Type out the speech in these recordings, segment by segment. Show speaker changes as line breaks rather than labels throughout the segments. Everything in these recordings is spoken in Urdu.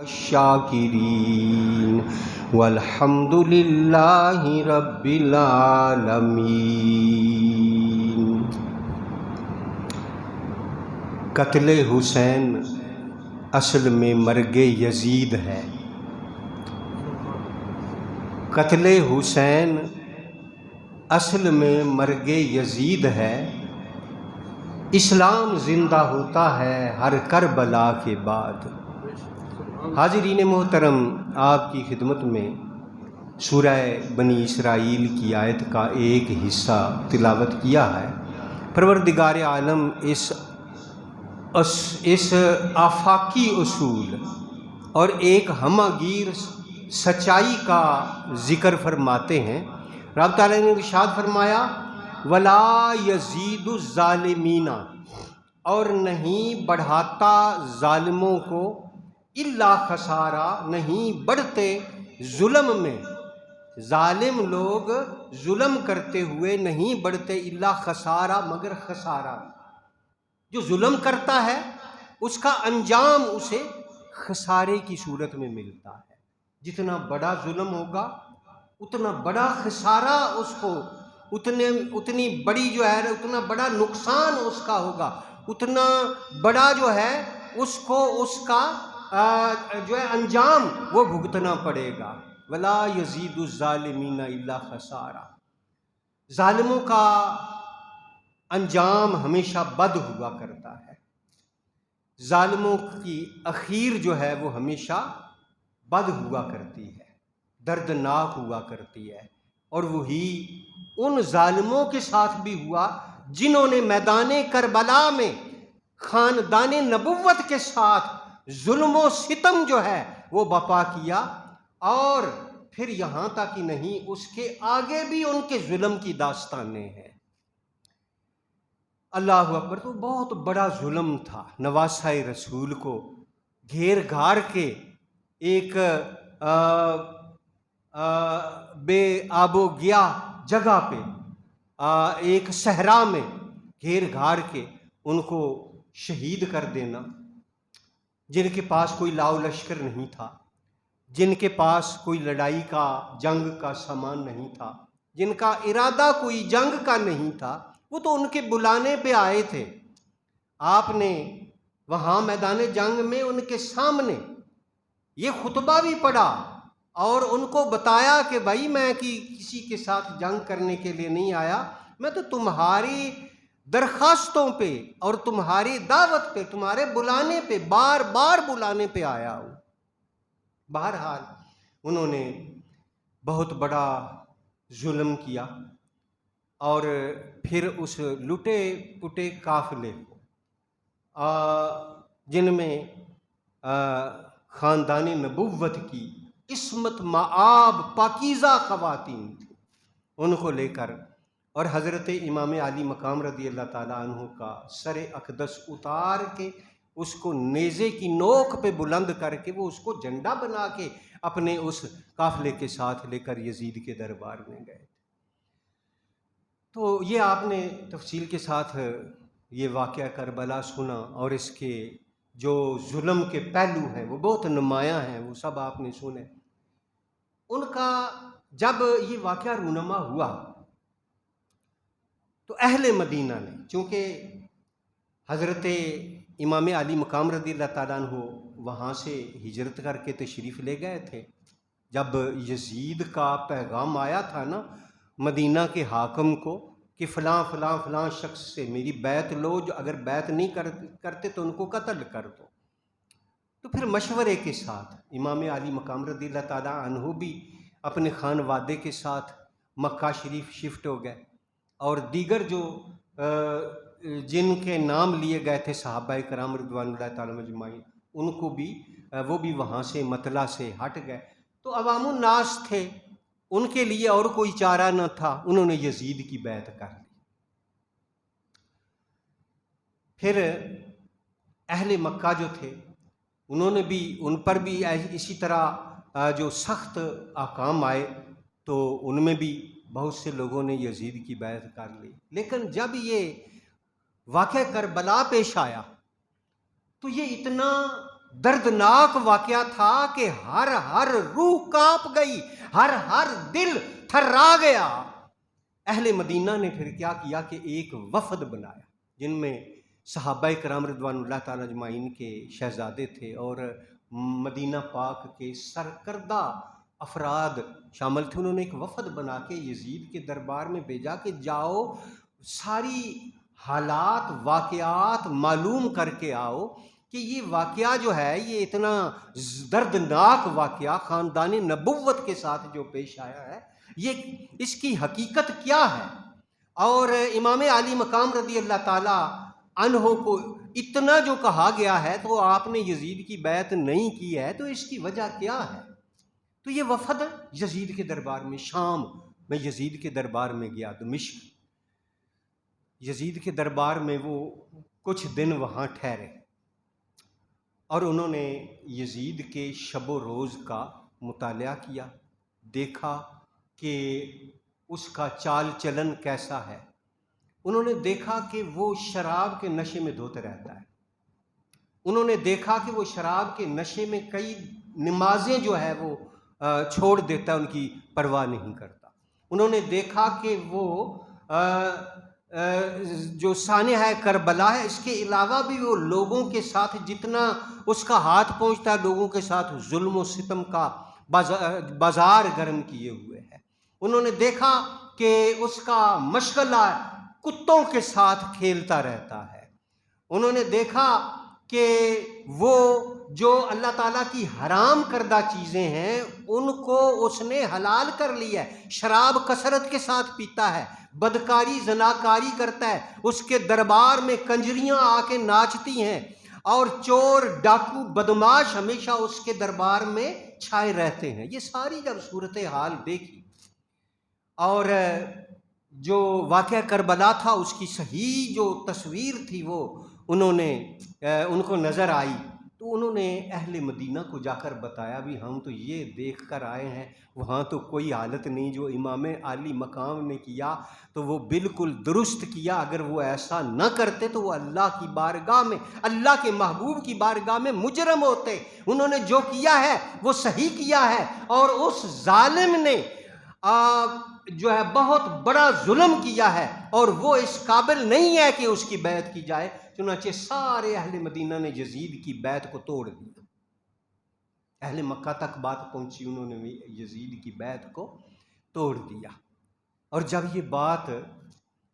الشاکرین والحمد للہ رب العالمین۔ قتل حسین اصل میں مرگ یزید ہے۔ قتل حسین اصل میں مرگ یزید ہے۔ اسلام زندہ ہوتا ہے ہر کربلا کے بعد۔ حاضرین محترم، آپ کی خدمت میں سورہ بنی اسرائیل کی آیت کا ایک حصہ تلاوت کیا ہے۔ پروردگار عالم اس آفاقی اصول اور ایک ہمہ گیر سچائی کا ذکر فرماتے ہیں۔ رب تعالیٰ نے ارشاد فرمایا وَلَا يَزِيدُ الظَّالِمِينَ، اور نہیں بڑھاتا ظالموں کو الا خسارہ، نہیں بڑھتے ظلم میں۔ ظالم لوگ ظلم کرتے ہوئے نہیں بڑھتے الا خسارہ، مگر خسارہ۔ جو ظلم کرتا ہے اس کا انجام اسے خسارے کی صورت میں ملتا ہے۔ جتنا بڑا ظلم ہوگا اتنا بڑا خسارہ اس کو، اتنی بڑی جو ہے اتنا بڑا نقصان اس کا ہوگا، اتنا بڑا جو ہے اس کو اس کا جو ہے انجام وہ بھگتنا پڑے گا۔ وَلَا يَزِيدُ الظَّالِمِينَ إِلَّا خَسَارًا۔ ظالموں کا انجام ہمیشہ بد ہوا کرتا ہے۔ ظالموں کی اخیر جو ہے وہ ہمیشہ بد ہوا کرتی ہے، دردناک ہوا کرتی ہے، اور وہی ان ظالموں کے ساتھ بھی ہوا جنہوں نے میدان کربلا میں خاندان نبوت کے ساتھ ظلم و ستم جو ہے وہ برپا کیا، اور پھر یہاں تک ہی نہیں، اس کے آگے بھی ان کے ظلم کی داستانیں ہیں۔ اللہ اکبر! تو بہت بڑا ظلم تھا۔ نواسہ رسول کو گھیر گھار کے ایک بے آب و گیا جگہ پہ، ایک صحرا میں گھیر گھار کے ان کو شہید کر دینا، جن کے پاس کوئی لاؤ لشکر نہیں تھا، جن کے پاس کوئی لڑائی کا جنگ کا سامان نہیں تھا، جن کا ارادہ کوئی جنگ کا نہیں تھا، وہ تو ان کے بلانے پہ آئے تھے۔ آپ نے وہاں میدان جنگ میں ان کے سامنے یہ خطبہ بھی پڑھا اور ان کو بتایا کہ بھائی میں کسی کے ساتھ جنگ کرنے کے لیے نہیں آیا، میں تو تمہاری درخواستوں پہ اور تمہاری دعوت پہ، تمہارے بلانے پہ، بار بار بلانے پہ آیا ہوں۔ بہرحال انہوں نے بہت بڑا ظلم کیا، اور پھر اس لٹے پٹے قافلے کو، جن میں خاندان نبوت کی عصمت مآب پاکیزہ خواتین تھیں، ان کو لے کر، اور حضرت امام علی مقام رضی اللہ تعالیٰ عنہ کا سر اقدس اتار کے اس کو نیزے کی نوک پہ بلند کر کے وہ اس کو جھنڈا بنا کے اپنے اس قافلے کے ساتھ لے کر یزید کے دربار میں گئے تھے۔ تو یہ آپ نے تفصیل کے ساتھ یہ واقعہ کربلا سنا، اور اس کے جو ظلم کے پہلو ہیں وہ بہت نمایاں ہیں، وہ سب آپ نے سنے۔ ان کا جب یہ واقعہ رونما ہوا تو اہل مدینہ نے، چونکہ حضرت امام علی مقام رضی اللہ تعالیٰ عنہ وہاں سے ہجرت کر کے تشریف لے گئے تھے، جب یزید کا پیغام آیا تھا نا مدینہ کے حاکم کو کہ فلاں فلاں فلاں شخص سے میری بیعت لو، جو اگر بیعت نہیں کرتے تو ان کو قتل کر دو، تو پھر مشورے کے ساتھ امام علی مقام رضی اللہ تعالیٰ عنہ بھی اپنے خانوادے کے ساتھ مکہ شریف شفٹ ہو گئے، اور دیگر جو جن کے نام لیے گئے تھے صحابہ کرام رضوان اللہ تعالیٰ مجمعین، ان کو بھی وہ بھی وہاں سے مطلع سے ہٹ گئے۔ تو عوام الناس تھے، ان کے لیے اور کوئی چارہ نہ تھا، انہوں نے یزید کی بیعت کر لی۔ پھر اہل مکہ جو تھے انہوں نے بھی، ان پر بھی اسی طرح جو سخت احکام آئے، تو ان میں بھی بہت سے لوگوں نے یزید کی بیعت کر لی۔ لیکن جب یہ واقعہ کربلا پیش آیا تو یہ اتنا دردناک واقعہ تھا کہ ہر روح کانپ گئی، ہر دل تھرا گیا۔ اہل مدینہ نے پھر کیا کیا کہ ایک وفد بنایا، جن میں صحابہ کرام رضوان اللہ تعالیٰ اجمعین کے شہزادے تھے اور مدینہ پاک کے سرکردہ افراد شامل تھے۔ انہوں نے ایک وفد بنا کے یزید کے دربار میں بھیجا کہ جاؤ ساری حالات واقعات معلوم کر کے آؤ کہ یہ واقعہ جو ہے یہ اتنا دردناک واقعہ خاندان نبوت کے ساتھ جو پیش آیا ہے یہ اس کی حقیقت کیا ہے۔ اور امام عالی مقام رضی اللہ تعالیٰ عنہ کو اتنا جو کہا گیا ہے تو آپ نے یزید کی بیعت نہیں کی ہے، تو اس کی وجہ کیا ہے؟ تو یہ وفد یزید کے دربار میں، شام میں یزید کے دربار میں گیا، دمشق یزید کے دربار میں وہ کچھ دن وہاں ٹھہرے اور انہوں نے یزید کے شب و روز کا مطالعہ کیا، دیکھا کہ اس کا چال چلن کیسا ہے۔ انہوں نے دیکھا کہ وہ شراب کے نشے میں دھوتے رہتا ہے، انہوں نے دیکھا کہ وہ شراب کے نشے میں کئی نمازیں جو ہے وہ چھوڑ دیتا ہے، ان کی پرواہ نہیں کرتا۔ انہوں نے دیکھا کہ وہ جو سانحہ کربلا ہے اس کے علاوہ بھی وہ لوگوں کے ساتھ جتنا اس کا ہاتھ پہنچتا ہے لوگوں کے ساتھ ظلم و ستم کا بازار گرم کیے ہوئے ہے۔ انہوں نے دیکھا کہ اس کا مشغلہ کتوں کے ساتھ کھیلتا رہتا ہے۔ انہوں نے دیکھا کہ وہ جو اللہ تعالیٰ کی حرام کردہ چیزیں ہیں ان کو اس نے حلال کر لیا ہے، شراب کثرت کے ساتھ پیتا ہے، بدکاری زناکاری کرتا ہے، اس کے دربار میں کنجریاں آ کے ناچتی ہیں اور چور ڈاکو بدماش ہمیشہ اس کے دربار میں چھائے رہتے ہیں۔ یہ ساری جب صورتحال دیکھی اور جو واقعہ کربلا تھا اس کی صحیح جو تصویر تھی وہ ان کو نظر آئی، تو انہوں نے اہل مدینہ کو جا کر بتایا بھی ہم تو یہ دیکھ کر آئے ہیں وہاں تو کوئی حالت نہیں، جو امام عالی مقام نے کیا تو وہ بالکل درست کیا، اگر وہ ایسا نہ کرتے تو وہ اللہ کی بارگاہ میں، اللہ کے محبوب کی بارگاہ میں مجرم ہوتے۔ انہوں نے جو کیا ہے وہ صحیح کیا ہے، اور اس ظالم نے جو ہے بہت بڑا ظلم کیا ہے اور وہ اس قابل نہیں ہے کہ اس کی بیعت کی جائے۔ چنانچہ سارے اہل مدینہ نے یزید کی بیعت کو توڑ دیا، اہل مکہ تک بات پہنچی، انہوں نے یزید کی بیعت کو توڑ دیا۔ اور جب یہ بات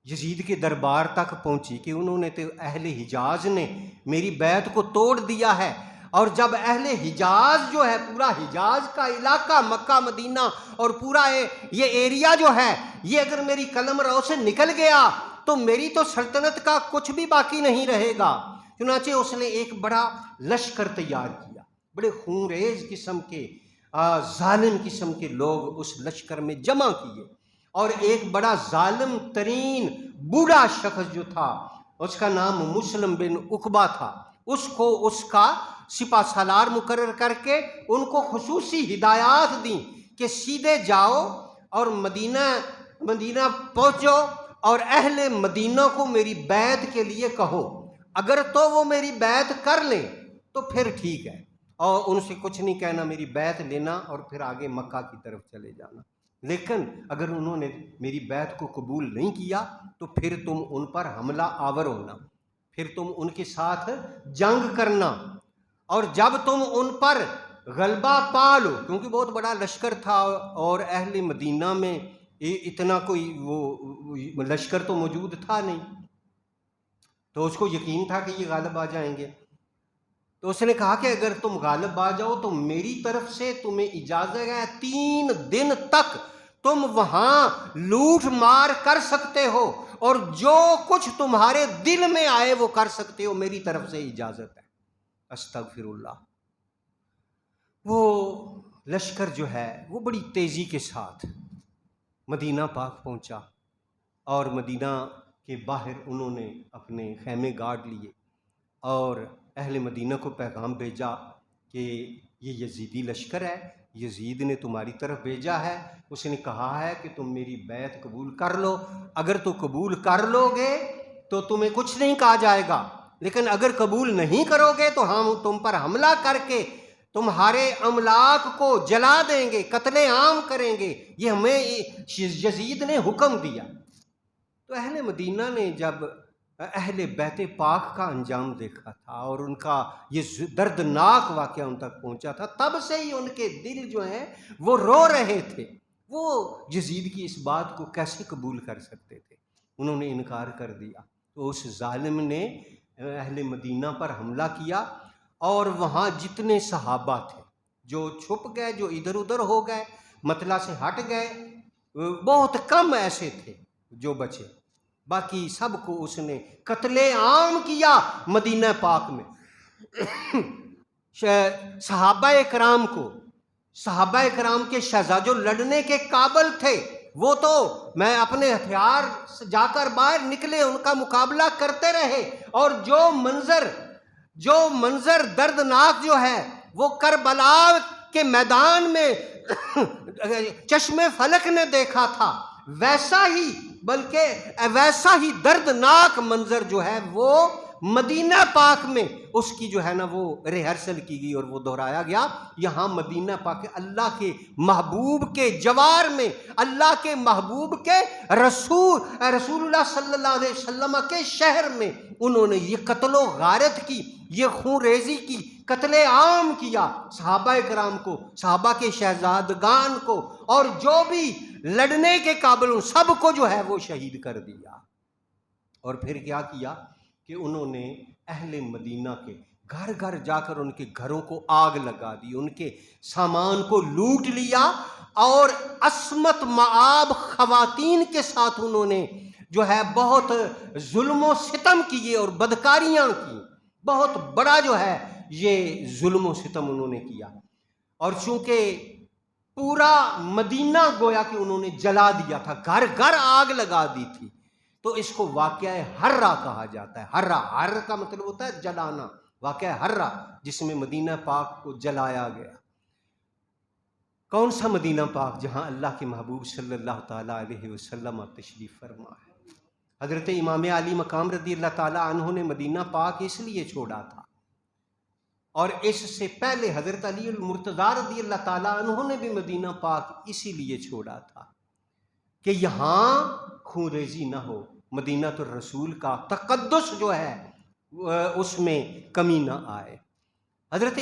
یزید کے دربار تک پہنچی کہ انہوں نے تو اہل حجاز نے میری بیعت کو توڑ دیا ہے، اور جب اہل حجاز جو ہے پورا حجاز کا علاقہ مکہ مدینہ اور پورا یہ ایریا جو ہے یہ اگر میری قلم رو سے نکل گیا تو میری تو سلطنت کا کچھ بھی باقی نہیں رہے گا۔ چنانچہ اس نے ایک بڑا لشکر تیار کیا، بڑے خونریز قسم کے ظالم قسم کے لوگ اس لشکر میں جمع کیے، اور ایک بڑا ظالم ترین بوڑھا شخص جو تھا اس کا نام مسلم بن عقبہ تھا، اس کو اس کا سپہ سالار مقرر کر کے ان کو خصوصی ہدایات دیں کہ سیدھے جاؤ اور مدینہ پہنچو اور اہل مدینہ کو میری بیعت کے لیے کہو، اگر تو وہ میری بیعت کر لیں تو پھر ٹھیک ہے، اور ان سے کچھ نہیں کہنا، میری بیعت لینا اور پھر آگے مکہ کی طرف چلے جانا۔ لیکن اگر انہوں نے میری بیعت کو قبول نہیں کیا تو پھر تم ان پر حملہ آور ہونا، پھر تم ان کے ساتھ جنگ کرنا، اور جب تم ان پر غلبہ پا لو، کیونکہ بہت بڑا لشکر تھا اور اہل مدینہ میں اتنا کوئی وہ لشکر تو موجود تھا نہیں، تو اس کو یقین تھا کہ یہ غالب آ جائیں گے۔ تو اس نے کہا کہ اگر تم غالب آ جاؤ تو میری طرف سے تمہیں اجازت ہے 3 دن تک تم وہاں لوٹ مار کر سکتے ہو اور جو کچھ تمہارے دل میں آئے وہ کر سکتے ہو، میری طرف سے اجازت ہے۔ استغفر اللہ۔ وہ لشکر جو ہے وہ بڑی تیزی کے ساتھ مدینہ پاک پہنچا، اور مدینہ کے باہر انہوں نے اپنے خیمے گاڑ لیے اور اہل مدینہ کو پیغام بھیجا کہ یہ یزیدی لشکر ہے، یزید نے تمہاری طرف بھیجا ہے، اس نے کہا ہے کہ تم میری بیعت قبول کر لو، اگر تو قبول کر لو گے تو تمہیں کچھ نہیں کہا جائے گا، لیکن اگر قبول نہیں کرو گے تو ہم تم پر حملہ کر کے تمہارے املاک کو جلا دیں گے، قتل عام کریں گے، یہ ہمیں یزید نے حکم دیا۔ تو اہل مدینہ نے جب اہل بیت پاک کا انجام دیکھا تھا اور ان کا یہ دردناک واقعہ ان تک پہنچا تھا، تب سے ہی ان کے دل جو ہیں وہ رو رہے تھے۔ وہ یزید کی اس بات کو کیسے قبول کر سکتے تھے؟ انہوں نے انکار کر دیا۔ تو اس ظالم نے اہل مدینہ پر حملہ کیا، اور وہاں جتنے صحابہ تھے جو چھپ گئے، جو ادھر ادھر ہو گئے، مطلع سے ہٹ گئے، بہت کم ایسے تھے جو بچے، باقی سب کو اس نے قتل عام کیا مدینہ پاک میں۔ صحابہ کرام کے شہزاد جو لڑنے کے قابل تھے، وہ تو میں اپنے ہتھیار جا کر باہر نکلے، ان کا مقابلہ کرتے رہے، اور جو منظر دردناک جو ہے وہ کربلا کے میدان میں چشم فلک نے دیکھا تھا، ویسا ہی دردناک منظر جو ہے وہ مدینہ پاک میں اس کی جو ہے نا وہ ریہرسل کی گئی اور وہ دہرایا گیا۔ یہاں مدینہ پاک اللہ کے محبوب کے جوار میں، اللہ کے محبوب کے رسول اللہ صلی اللہ علیہ وسلم کے شہر میں انہوں نے یہ قتل و غارت کی، یہ خون ریزی کی، قتل عام کیا صحابہ کرام کو، صحابہ کے شہزادگان کو، اور جو بھی لڑنے کے قابل ان سب کو جو ہے وہ شہید کر دیا۔ اور پھر کیا کیا کہ انہوں نے اہل مدینہ کے گھر گھر جا کر ان کے گھروں کو آگ لگا دی، ان کے سامان کو لوٹ لیا، اور عصمت مآب خواتین کے ساتھ انہوں نے جو ہے بہت ظلم و ستم کیے اور بدکاریاں کی۔ بہت بڑا جو ہے یہ ظلم و ستم انہوں نے کیا، اور چونکہ پورا مدینہ گویا کہ انہوں نے جلا دیا تھا، گھر گھر آگ لگا دی تھی، تو اس کو واقعہ حرہ کہا جاتا ہے۔ حرہ کا مطلب ہوتا ہے جلانا، واقعہ حرہ جس میں مدینہ پاک کو جلایا گیا۔ کون سا مدینہ پاک؟ جہاں اللہ کے محبوب صلی اللہ تعالیٰ علیہ وسلم تشریف فرما ہے۔ حضرت امام علی مقام رضی اللہ تعالیٰ عنہ نے مدینہ پاک اس لیے چھوڑا تھا، اور اس سے پہلے حضرت علی المرتضیٰ رضی اللہ تعالیٰ عنہ نے بھی مدینہ پاک اسی لیے چھوڑا تھا کہ یہاں خون ریزی نہ ہو، مدینہ الرسول کا تقدس جو ہے اس میں کمی نہ آئے۔ حضرت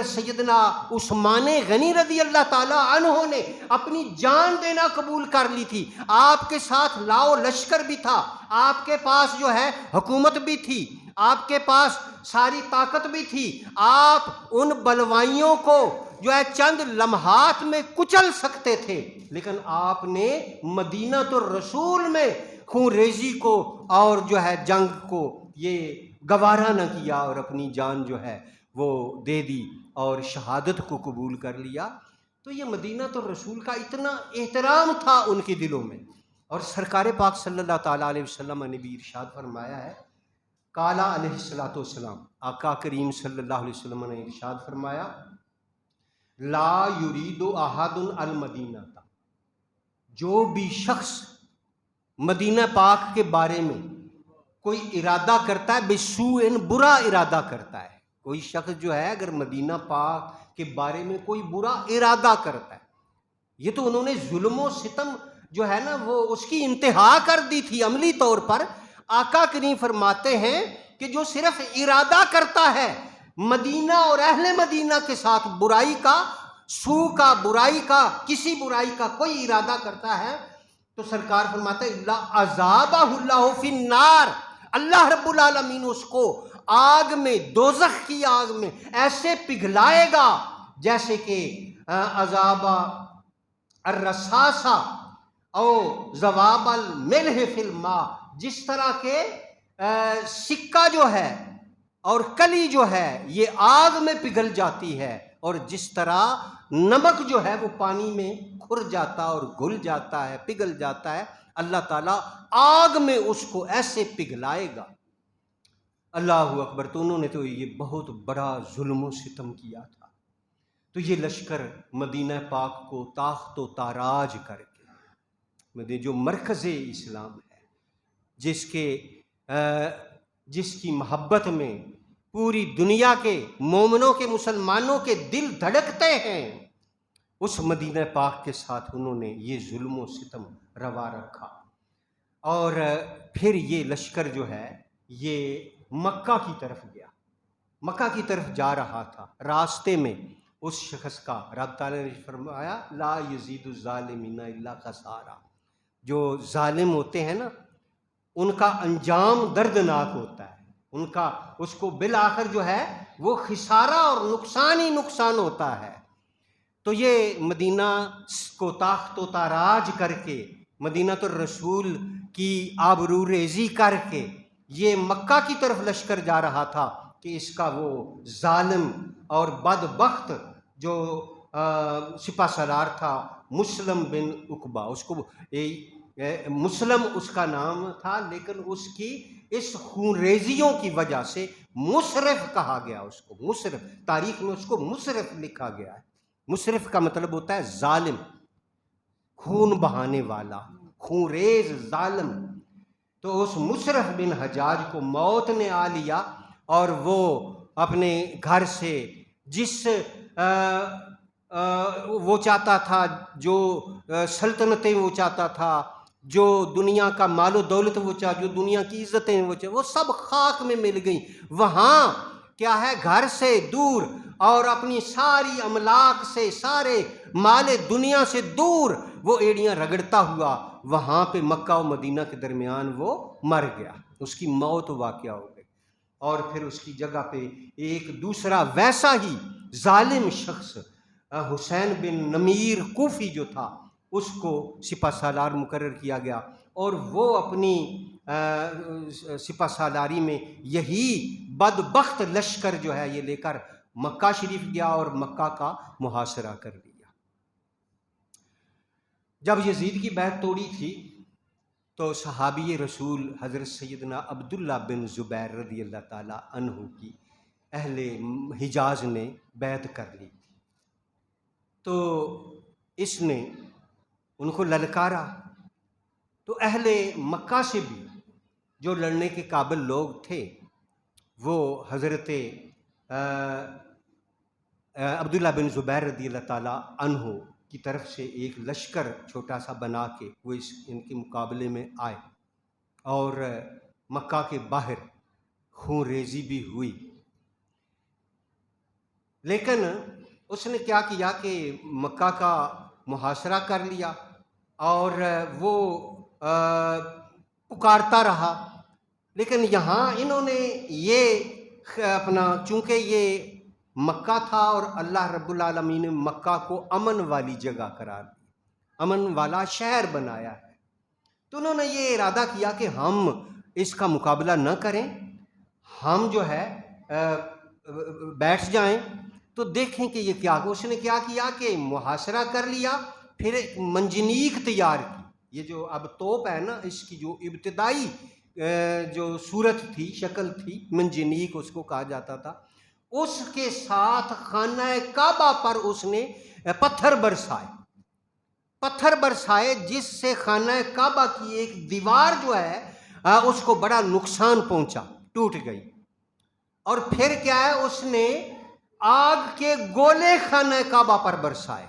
سیدنا عثمان غنی رضی اللہ تعالیٰ عنہ نے اپنی جان دینا قبول کر لی تھی۔ آپ کے ساتھ لاؤ لشکر بھی تھا، آپ کے پاس جو ہے حکومت بھی تھی، آپ کے پاس ساری طاقت بھی تھی، آپ ان بلوائیوں کو جو ہے چند لمحات میں کچل سکتے تھے، لیکن آپ نے مدینہ الرسول میں خون ریزی کو اور جو ہے جنگ کو یہ گوارا نہ کیا، اور اپنی جان جو ہے وہ دے دی اور شہادت کو قبول کر لیا۔ تو یہ مدینہ الرسول کا اتنا احترام تھا ان کے دلوں میں، اور سرکار پاک صلی اللہ تعالیٰ علیہ وسلم نے بھی ارشاد فرمایا ہے، قالا علیہ الصلوۃ والسلام، آقا کریم صلی اللہ علیہ وسلم نے ارشاد فرمایا، لا یرید احد المدینہ، جو بھی شخص مدینہ پاک کے بارے میں کوئی ارادہ کرتا ہے، بسوء، برا ارادہ کرتا ہے، کوئی شخص جو ہے اگر مدینہ پاک کے بارے میں کوئی برا ارادہ کرتا ہے، یہ تو انہوں نے ظلم و ستم جو ہے نا وہ اس کی انتہا کر دی تھی عملی طور پر۔ آقا کریم فرماتے ہیں کہ جو صرف ارادہ کرتا ہے مدینہ اور اہل مدینہ کے ساتھ برائی کا، سوء کا، برائی کا، کسی برائی کا کوئی ارادہ کرتا ہے، تو سرکار فرماتا ہے اللہ عذابہ اللہ فی النار، اللہ رب العالمین اس کو آگ میں، دوزخ کی آگ میں ایسے پگھلائے گا جیسے کہ عذاب الرصاصہ او ذواب الملح فی الماء، جس طرح کے سکہ جو ہے اور کلی جو ہے یہ آگ میں پگھل جاتی ہے، اور جس طرح نمک جو ہے وہ پانی میں کھر جاتا اور گھل جاتا ہے، پگھل جاتا ہے، اللہ تعالیٰ آگ میں اس کو ایسے پگھلائے گا۔ اللہ اکبر۔ تو انہوں نے تو یہ بہت بڑا ظلم و ستم کیا تھا۔ تو یہ لشکر مدینہ پاک کو تاخت و تاراج کر کے جو مرکز اسلام ہے، جس کے جس کی محبت میں پوری دنیا کے مومنوں کے مسلمانوں کے دل دھڑکتے ہیں، اس مدینہ پاک کے ساتھ انہوں نے یہ ظلم و ستم روا رکھا۔ اور پھر یہ لشکر جو ہے یہ مکہ کی طرف گیا، مکہ کی طرف جا رہا تھا۔ راستے میں اس شخص کا رب تعالیٰ نے فرمایا لا یزید الظالمین الا خسارا، جو ظالم ہوتے ہیں نا ان کا انجام دردناک ہوتا ہے، ان کا اس کو بالآخر جو ہے وہ خسارہ اور نقصان ہی نقصان ہوتا ہے۔ تو یہ مدینہ کو تاخت و تاراج کر کے، مدینہ الرسول کی آبرو ریزی کر کے یہ مکہ کی طرف لشکر جا رہا تھا کہ اس کا وہ ظالم اور بدبخت جو سپہ سالار تھا مسلم بن عقبہ، اس کو مسلم اس کا نام تھا، لیکن اس کی اس خون ریزیوں کی وجہ سے مسرف کہا گیا اس کو، مسرف، تاریخ میں اس کو مسرف لکھا گیا ہے۔ مسرف کا مطلب ہوتا ہے ظالم، خون بہانے والا، خون ریز ظالم۔ تو اس مسرف بن حجاج کو موت نے آ لیا اور وہ اپنے گھر سے جس وہ چاہتا تھا، جو سلطنتیں وہ چاہتا تھا، جو دنیا کا مال و دولت وہ چاہتا، جو دنیا کی عزتیں وہ سب خاک میں مل گئیں۔ وہاں کیا ہے، گھر سے دور اور اپنی ساری املاک سے، سارے مال دنیا سے دور وہ ایڑیاں رگڑتا ہوا وہاں پہ مکہ و مدینہ کے درمیان وہ مر گیا، اس کی موت واقعہ ہو گئی۔ اور پھر اس کی جگہ پہ ایک دوسرا ویسا ہی ظالم شخص حسین بن نمیر کوفی جو تھا، اس کو سپہ سالار مقرر کیا گیا، اور وہ اپنی سپہ سالاری میں یہی بدبخت لشکر جو ہے یہ لے کر مکہ شریف گیا اور مکہ کا محاصرہ کر لیا۔ جب یزید کی بیعت توڑی تھی تو صحابی رسول حضرت سیدنا عبداللہ بن زبیر رضی اللہ تعالیٰ عنہ کی اہل حجاز نے بیعت کر لی تھی، تو اس نے ان کو للکارا، تو اہل مکہ سے بھی جو لڑنے کے قابل لوگ تھے وہ حضرت عبداللہ بن زبیر رضی اللہ تعالیٰ عنہ کی طرف سے ایک لشکر چھوٹا سا بنا کے وہ ان کے مقابلے میں آئے، اور مکہ کے باہر خون ریزی بھی ہوئی۔ لیکن اس نے کیا کیا کہ مکہ کا محاصرہ کر لیا اور وہ پکارتا رہا، لیکن یہاں انہوں نے یہ اپنا، چونکہ یہ مکہ تھا اور اللہ رب العالمین نے مکہ کو امن والی جگہ قرار دی، امن والا شہر بنایا ہے، تو انہوں نے یہ ارادہ کیا کہ ہم اس کا مقابلہ نہ کریں، ہم جو ہے بیٹھ جائیں تو دیکھیں کہ یہ کیا۔ اس نے کیا کیا کہ محاصرہ کر لیا، پھر ایک منجنیق تیار کی، یہ جو اب توپ ہے نا، اس کی جو ابتدائی جو صورت تھی، شکل تھی، منجنیق اس کو کہا جاتا تھا، اس کے ساتھ خانہ کعبہ پر اس نے پتھر برسائے، جس سے خانہ کعبہ کی ایک دیوار جو ہے اس کو بڑا نقصان پہنچا، ٹوٹ گئی۔ اور پھر کیا ہے، اس نے آگ کے گولے خانہ کعبہ پر برسائے،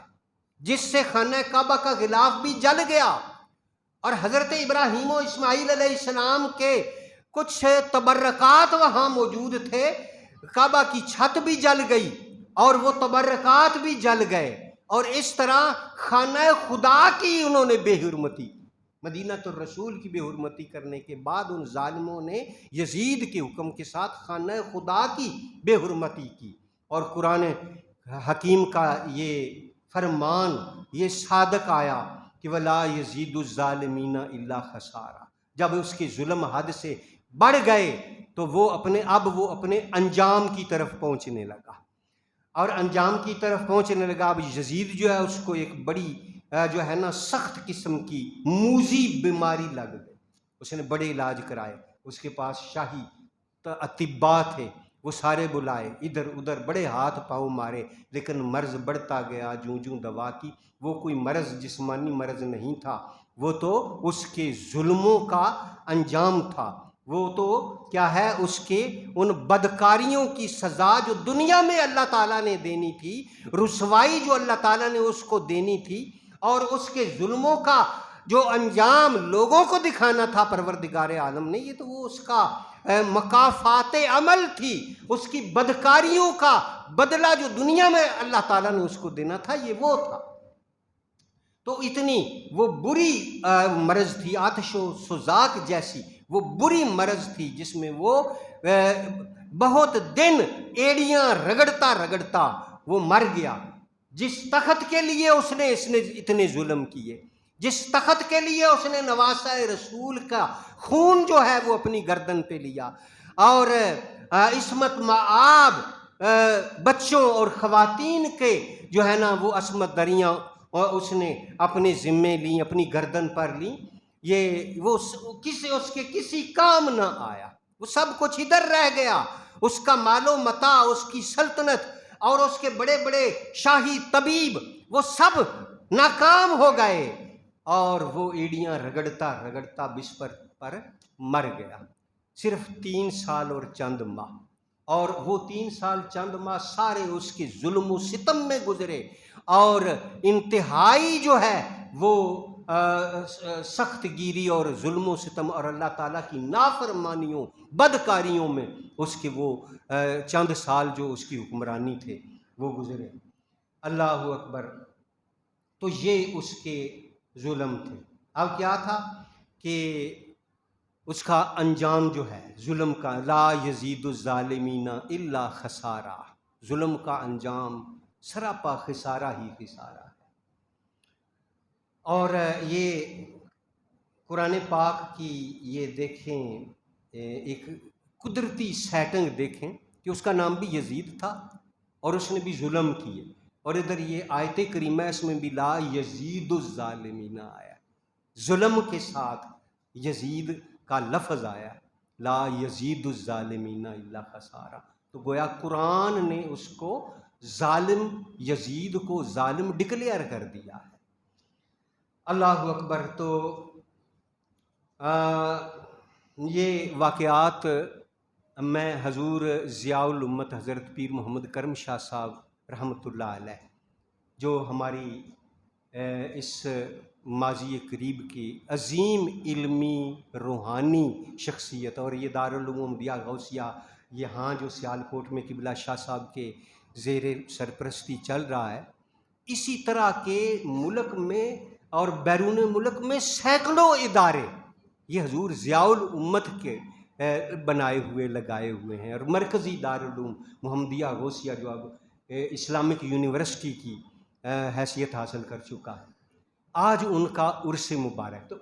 جس سے خانہ کعبہ کا غلاف بھی جل گیا، اور حضرت ابراہیم و اسماعیل علیہ السلام کے کچھ تبرکات وہاں موجود تھے، کعبہ کی چھت بھی جل گئی اور وہ تبرکات بھی جل گئے، اور اس طرح خانہ خدا کی انہوں نے بے حرمتی، مدینہ الرسول کی بے حرمتی کرنے کے بعد ان ظالموں نے یزید کے حکم کے ساتھ خانہ خدا کی بے حرمتی کی، اور قرآن حکیم کا یہ فرمان یہ صادق آیا کہ وَلَا يَزِيدُ الظَّالِمِينَ إِلَّا خَسَارًا۔ جب اس کے ظلم حد سے بڑھ گئے تو وہ اپنے انجام کی طرف پہنچنے لگا، اور انجام کی طرف پہنچنے لگا۔ اب یزید جو ہے اس کو ایک بڑی جو ہے نا سخت قسم کی موذی بیماری لگ گئی، اس نے بڑے علاج کرائے، اس کے پاس شاہی اطباء تھے، وہ سارے بلائے، ادھر ادھر بڑے ہاتھ پاؤں مارے، لیکن مرض بڑھتا گیا جوں جوں دوا کی۔ وہ کوئی مرض جسمانی مرض نہیں تھا، وہ تو اس کے ظلموں کا انجام تھا، وہ تو کیا ہے، اس کے ان بدکاریوں کی سزا جو دنیا میں اللہ تعالیٰ نے دینی تھی، رسوائی جو اللہ تعالیٰ نے اس کو دینی تھی، اور اس کے ظلموں کا جو انجام لوگوں کو دکھانا تھا پروردگار عالم نے، یہ تو وہ اس کا مکافات عمل تھی، اس کی بدکاریوں کا بدلہ جو دنیا میں اللہ تعالیٰ نے اس کو دینا تھا، یہ وہ تھا۔ تو اتنی وہ بری مرض تھی، آتش و سوزاک جیسی وہ بری مرض تھی، جس میں وہ بہت دن ایڑیاں رگڑتا رگڑتا وہ مر گیا۔ جس تخت کے لیے اس نے اتنے ظلم کیے، جس تخت کے لیے اس نے نواسہ رسول کا خون جو ہے وہ اپنی گردن پہ لیا، اور عصمت مآب بچوں اور خواتین کے جو ہے نا وہ عصمت دریاں اور اس نے اپنے ذمے لیں، اپنی گردن پر لیں، یہ وہ اس کے کسی کام نہ آیا، وہ سب کچھ ادھر رہ گیا، اس کا مال و متاع، اس کی سلطنت اور اس کے بڑے بڑے شاہی طبیب وہ سب ناکام ہو گئے، اور وہ ایڑیاں رگڑتا رگڑتا بستر پر مر گیا۔ صرف 3 سال اور چند ماہ، اور وہ 3 سال چند ماہ سارے اس کے ظلم و ستم میں گزرے، اور انتہائی جو ہے وہ سخت گیری اور ظلم و ستم اور اللہ تعالیٰ کی نافرمانیوں بدکاریوں میں اس کے وہ چند سال جو اس کی حکمرانی تھے وہ گزرے۔ اللہ اکبر۔ تو یہ اس کے ظلم تھے۔ اب کیا تھا کہ اس کا انجام جو ہے ظلم کا، لا یزید الظالمین الا خسارہ، ظلم کا انجام سراپا خسارہ ہی خسارہ ہے۔ اور یہ قرآن پاک کی یہ دیکھیں ایک قدرتی سیٹنگ دیکھیں کہ اس کا نام بھی یزید تھا اور اس نے بھی ظلم کیے، اور ادھر یہ آیت کریمہ اس میں بھی لا یزید الظالمین آیا، ظلم کے ساتھ یزید کا لفظ آیا، لا یزید الظالمین الا خسارہ۔ تو گویا قرآن نے اس کو ظالم، یزید کو ظالم ڈکلیئر کر دیا ہے۔ اللہ اکبر۔ تو یہ واقعات میں حضور ضیاء الامت حضرت پیر محمد کرم شاہ صاحب رحمۃ اللہ علیہ، جو ہماری اس ماضی قریب کی عظیم علمی روحانی شخصیت، اور یہ دارالعلوم انبیاء غوثیہ یہاں جو سیالکوٹ میں قبلہ شاہ صاحب کے زیر سرپرستی چل رہا ہے، اسی طرح کے ملک میں اور بیرون ملک میں سینکڑوں ادارے یہ حضور ضیاء الامت کے بنائے ہوئے لگائے ہوئے ہیں، اور مرکزی دارالعلوم محمدیہ غوثیہ جو اب اسلامک یونیورسٹی کی حیثیت حاصل کر چکا ہے، آج ان کا عرس مبارک۔ تو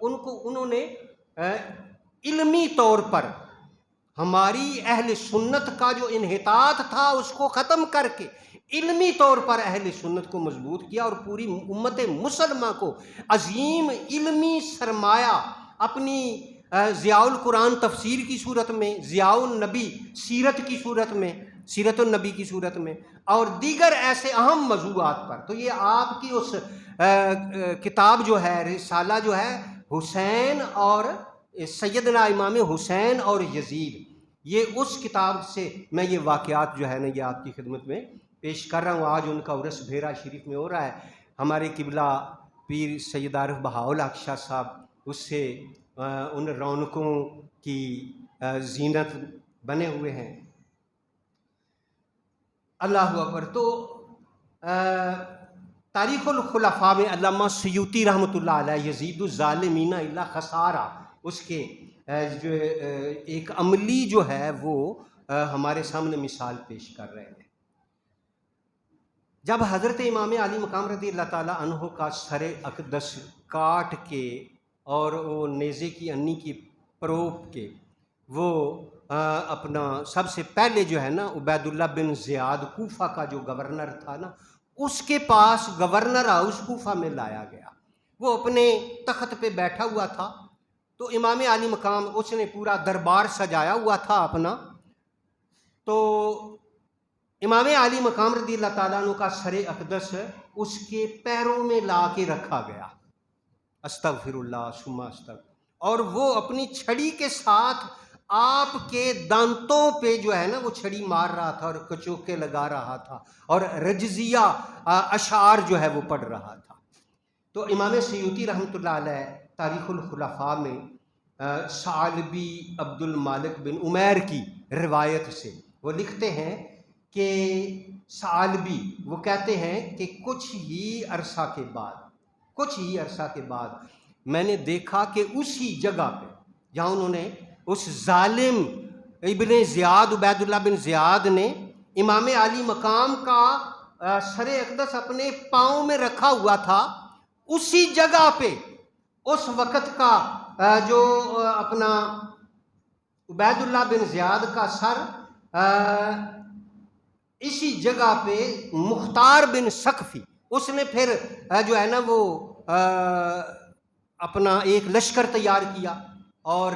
انہوں نے علمی طور پر ہماری اہل سنت کا جو انحطاط تھا اس کو ختم کر کے علمی طور پر اہل سنت کو مضبوط کیا، اور پوری امت مسلمہ کو عظیم علمی سرمایہ اپنی ضیاء القرآن تفسیر کی صورت میں، ضیاء النبی سیرت کی صورت میں، سیرت النبی کی صورت میں، اور دیگر ایسے اہم موضوعات پر۔ تو یہ آپ کی اس کتاب جو ہے، رسالہ جو ہے حسین اور سیدنا امام حسین اور یزید، یہ اس کتاب سے میں یہ واقعات جو ہے نا یہ آپ کی خدمت میں پیش کر رہا ہوں۔ آج ان کا عرس بھیرا شریف میں ہو رہا ہے۔ ہمارے قبلہ پیر سید عارف بہاء الحق شاہ صاحب اس سے ان رونقوں کی زینت بنے ہوئے ہیں۔ اللہ اکبر۔ تو تاریخ الخلفاء میں علامہ سیوطی رحمۃ اللہ علیہ یزید الظالمین الا خسارہ، اس کے جو ایک عملی جو ہے وہ ہمارے سامنے مثال پیش کر رہے ہیں۔ جب حضرت امام علی مقام رضی اللہ تعالیٰ عنہ کا سر اقدس کاٹ کے اور وہ نیزے کی انی کی پروپ کے وہ اپنا سب سے پہلے جو ہے نا عبید اللہ بن زیاد کوفہ کا جو گورنر تھا نا، اس کے پاس گورنر ہاؤس کوفہ میں لایا گیا، وہ اپنے تخت پہ بیٹھا ہوا تھا۔ تو امام علی مقام اس نے پورا دربار سجایا ہوا تھا اپنا، تو امام علی مقام رضی اللہ تعالیٰ عنہ کا سر اقدس اس کے پیروں میں لا کے رکھا گیا، استغفر اللہ ثم استغفر، اور وہ اپنی چھڑی کے ساتھ آپ کے دانتوں پہ جو ہے نا وہ چھڑی مار رہا تھا اور کچوکے لگا رہا تھا اور رجزیہ اشعار جو ہے وہ پڑھ رہا تھا۔ تو امام سیوطی رحمۃ اللہ علیہ تاریخ الخلفاء میں ثعلبی عبد المالک بن عمیر کی روایت سے وہ لکھتے ہیں کہ ثعلبی وہ کہتے ہیں کہ کچھ ہی عرصہ کے بعد میں نے دیکھا کہ اسی جگہ پہ جہاں انہوں نے اس ظالم ابن زیاد عبید اللہ بن زیاد نے امام عالی مقام کا سر اقدس اپنے پاؤں میں رکھا ہوا تھا، اسی جگہ پہ اس وقت کا جو اپنا عبید اللہ بن زیاد کا سر اسی جگہ پہ مختار بن سقفی اس نے پھر جو ہے نا وہ اپنا ایک لشکر تیار کیا اور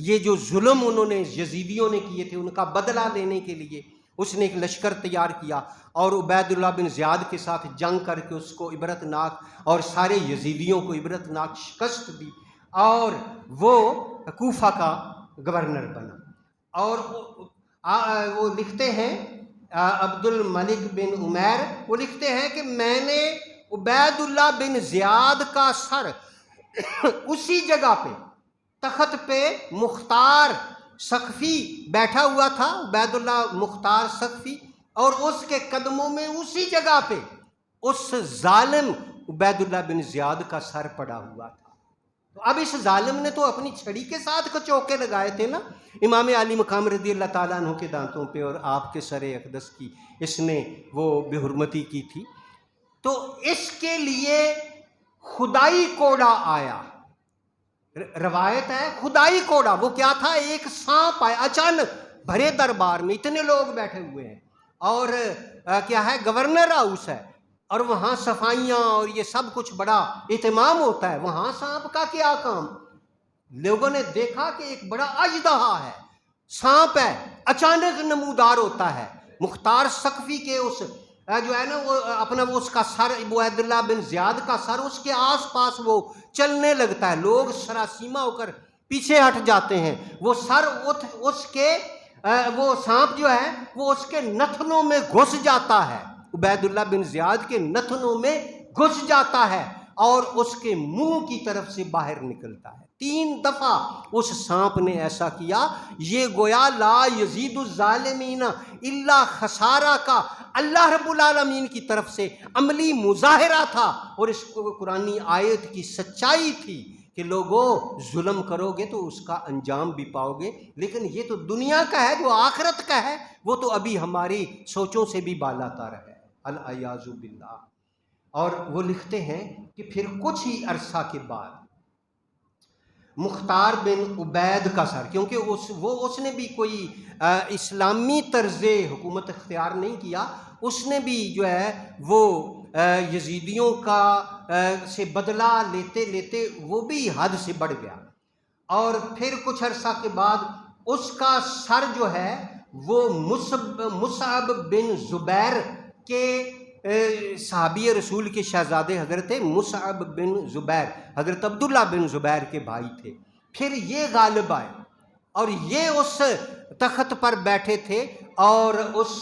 یہ جو ظلم انہوں نے یزیدیوں نے کیے تھے ان کا بدلہ لینے کے لیے اس نے ایک لشکر تیار کیا اور عبید اللہ بن زیاد کے ساتھ جنگ کر کے اس کو عبرتناک اور سارے یزیدیوں کو عبرتناک شکست دی اور وہ کوفہ کا گورنر بنا۔ اور وہ لکھتے ہیں عبد الملک بن عمیر وہ لکھتے ہیں کہ میں نے عبید اللہ بن زیاد کا سر اسی جگہ پہ تخت پہ مختار سقفی بیٹھا ہوا تھا، عبید اللہ مختار سقفی، اور اس کے قدموں میں اسی جگہ پہ اس ظالم عبید اللہ بن زیاد کا سر پڑا ہوا تھا۔ تو اب اس ظالم نے تو اپنی چھڑی کے ساتھ کچوکے لگائے تھے نا امام علی مقام رضی اللہ تعالیٰ عنہ کے دانتوں پہ اور آپ کے سر اقدس کی اس نے وہ بے حرمتی کی تھی، تو اس کے لیے خدائی کوڑا آیا۔ روایت ہے خدائی کوڑا، وہ کیا تھا؟ ایک سانپ آیا اچانک بھرے دربار میں، اتنے لوگ بیٹھے ہوئے ہیں اور کیا ہے گورنر ہاؤس ہے اور وہاں صفائیاں اور یہ سب کچھ بڑا اہتمام ہوتا ہے، وہاں سانپ کا کیا کام؟ لوگوں نے دیکھا کہ ایک بڑا اژدہا ہے، سانپ ہے، اچانک نمودار ہوتا ہے۔ مختار سقفی کے اس جو ہے نا وہ اپنا وہ اس کا سر عبید اللہ بن زیاد کا سر اس کے آس پاس وہ چلنے لگتا ہے، لوگ سراسیمہ ہو کر پیچھے ہٹ جاتے ہیں، وہ سر اس کے وہ سانپ جو ہے وہ اس کے نتنوں میں گھس جاتا ہے، عبید اللہ بن زیاد کے نتنوں میں گھس جاتا ہے اور اس کے منہ کی طرف سے باہر نکلتا ہے۔ 3 دفعہ اس سانپ نے ایسا کیا، یہ گویا لا یزید الظالمین الا خسارہ کا اللہ رب العالمین کی طرف سے عملی مظاہرہ تھا، اور اس قرآنی آیت کی سچائی تھی کہ لوگوں ظلم کرو گے تو اس کا انجام بھی پاؤ گے، لیکن یہ تو دنیا کا ہے، جو آخرت کا ہے وہ تو ابھی ہماری سوچوں سے بھی بالاتر ہے، العیاذ باللہ۔ اور وہ لکھتے ہیں کہ پھر کچھ ہی عرصہ کے بعد مختار بن عبید کا سر، کیونکہ اس نے بھی کوئی اسلامی طرز حکومت اختیار نہیں کیا، اس نے بھی جو ہے وہ یزیدیوں کا سے بدلہ لیتے لیتے وہ بھی حد سے بڑھ گیا، اور پھر کچھ عرصہ کے بعد اس کا سر جو ہے وہ مصعب بن زبیر کے صحابی رسول کے شہزادے حضرت مصعب بن زبیر حضرت عبداللہ بن زبیر کے بھائی تھے، پھر یہ غالب آئے اور یہ اس تخت پر بیٹھے تھے اور اس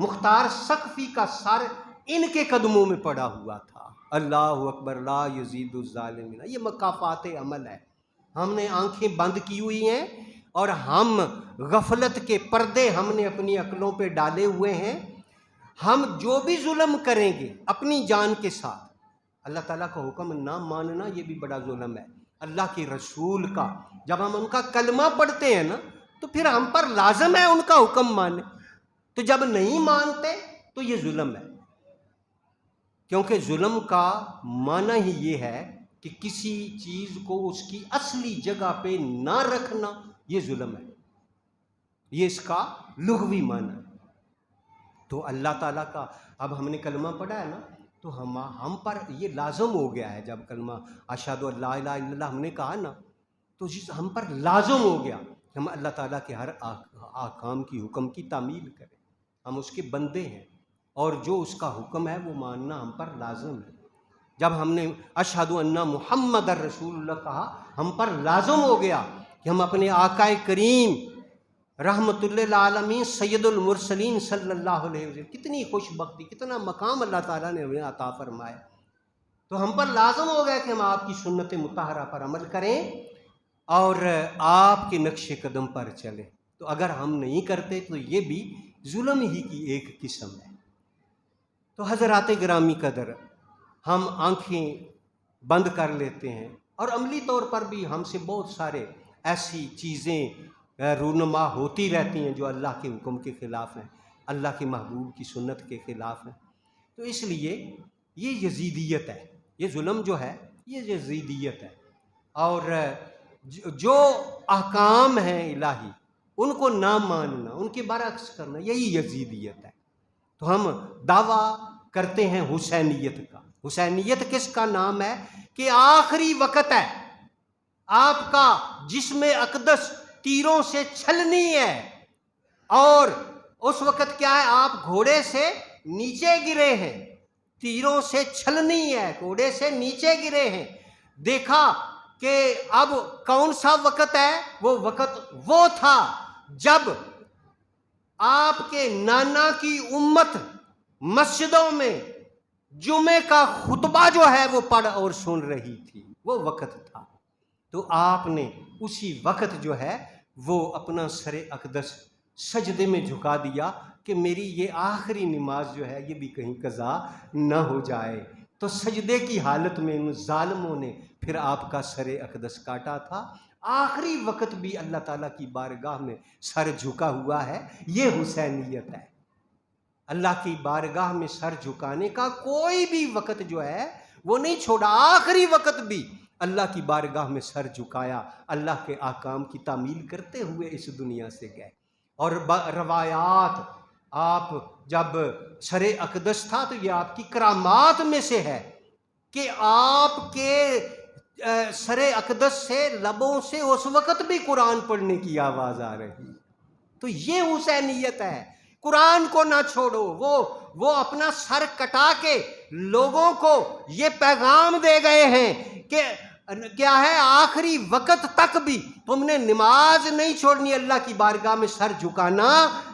مختار سقفی کا سر ان کے قدموں میں پڑا ہوا تھا۔ اللہ اکبر، لا یزید الظالمین۔ یہ مکافات عمل ہے، ہم نے آنکھیں بند کی ہوئی ہیں اور ہم غفلت کے پردے ہم نے اپنی عقلوں پہ ڈالے ہوئے ہیں، ہم جو بھی ظلم کریں گے اپنی جان کے ساتھ، اللہ تعالیٰ کا حکم نہ ماننا یہ بھی بڑا ظلم ہے، اللہ کے رسول کا جب ہم ان کا کلمہ پڑھتے ہیں نا تو پھر ہم پر لازم ہے ان کا حکم مانیں، تو جب نہیں مانتے تو یہ ظلم ہے، کیونکہ ظلم کا معنی ہی یہ ہے کہ کسی چیز کو اس کی اصلی جگہ پہ نہ رکھنا، یہ ظلم ہے، یہ اس کا لغوی معنی ہے۔ تو اللہ تعالیٰ کا اب ہم نے کلمہ پڑھا ہے نا تو ہم پر یہ لازم ہو گیا ہے، جب کلمہ اشہد ان لا الہ الا اللہ ہم نے کہا نا تو ہم پر لازم ہو گیا کہ ہم اللہ تعالیٰ کے ہر احکام کی حکم کی تعمیل کریں، ہم اس کے بندے ہیں اور جو اس کا حکم ہے وہ ماننا ہم پر لازم ہے۔ جب ہم نے اشہد ان محمد رسول اللہ کہا ہم پر لازم ہو گیا کہ ہم اپنے آقا کریم رحمت للعالمین سید المرسلین صلی اللہ علیہ وسلم، کتنی خوش بختی، کتنا مقام اللہ تعالیٰ نے ہمیں عطا فرمایا، تو ہم پر لازم ہو گیا کہ ہم آپ کی سنت مطہرہ پر عمل کریں اور آپ کے نقش قدم پر چلیں۔ تو اگر ہم نہیں کرتے تو یہ بھی ظلم ہی کی ایک قسم ہے۔ تو حضرات گرامی قدر، ہم آنکھیں بند کر لیتے ہیں اور عملی طور پر بھی ہم سے بہت سارے ایسی چیزیں رونما ہوتی رہتی ہیں جو اللہ کے حکم کے خلاف ہیں، اللہ کے محبوب کی سنت کے خلاف ہیں۔ تو اس لیے یہ یزیدیت ہے، یہ ظلم جو ہے یہ یزیدیت ہے، اور جو احکام ہیں الہی ان کو نہ ماننا، ان کے برعکس کرنا، یہی یزیدیت ہے۔ تو ہم دعویٰ کرتے ہیں حسینیت کا۔ حسینیت کس کا نام ہے؟ کہ آخری وقت ہے، آپ کا جسم اقدس تیروں سے چھلنی ہے، اور اس وقت کیا ہے، آپ گھوڑے سے نیچے گرے ہیں، تیروں سے چھلنی ہے، گھوڑے سے نیچے گرے ہیں۔ دیکھا کہ اب کون سا وقت ہے؟ وہ وقت وہ تھا جب آپ کے نانا کی امت مسجدوں میں جمعے کا خطبہ جو ہے وہ پڑھ اور سن رہی تھی، وہ وقت تھا۔ تو آپ نے اسی وقت جو ہے وہ اپنا سر اقدس سجدے میں جھکا دیا کہ میری یہ آخری نماز جو ہے یہ بھی کہیں قضا نہ ہو جائے۔ تو سجدے کی حالت میں ان ظالموں نے پھر آپ کا سر اقدس کاٹا تھا۔ آخری وقت بھی اللہ تعالیٰ کی بارگاہ میں سر جھکا ہوا ہے، یہ حسینیت ہے۔ اللہ کی بارگاہ میں سر جھکانے کا کوئی بھی وقت جو ہے وہ نہیں چھوڑا، آخری وقت بھی اللہ کی بارگاہ میں سر جھکایا، اللہ کے احکام کی تعمیل کرتے ہوئے اس دنیا سے گئے۔ اور روایات، آپ جب سر اقدس تھا تو یہ آپ کی کرامات میں سے ہے کہ آپ کے سر اقدس سے لبوں سے اس وقت بھی قرآن پڑھنے کی آواز آ رہی۔ تو یہ حسینیت ہے، قرآن کو نہ چھوڑو۔ وہ اپنا سر کٹا کے لوگوں کو یہ پیغام دے گئے ہیں کہ کیا ہے، آخری وقت تک بھی تم نے نماز نہیں چھوڑنی، اللہ کی بارگاہ میں سر جھکانا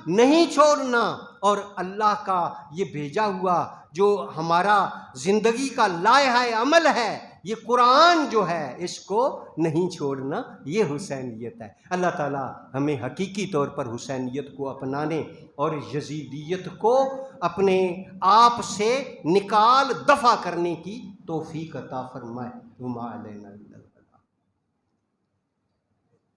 نہیں چھوڑنا، اور اللہ کا یہ بھیجا ہوا جو ہمارا زندگی کا لائحہ عمل ہے، یہ قرآن جو ہے اس کو نہیں چھوڑنا، یہ حسینیت ہے۔ اللہ تعالیٰ ہمیں حقیقی طور پر حسینیت کو اپنانے اور یزیدیت کو اپنے آپ سے نکال دفع کرنے کی توفیق عطا فرمائے۔ وما علینا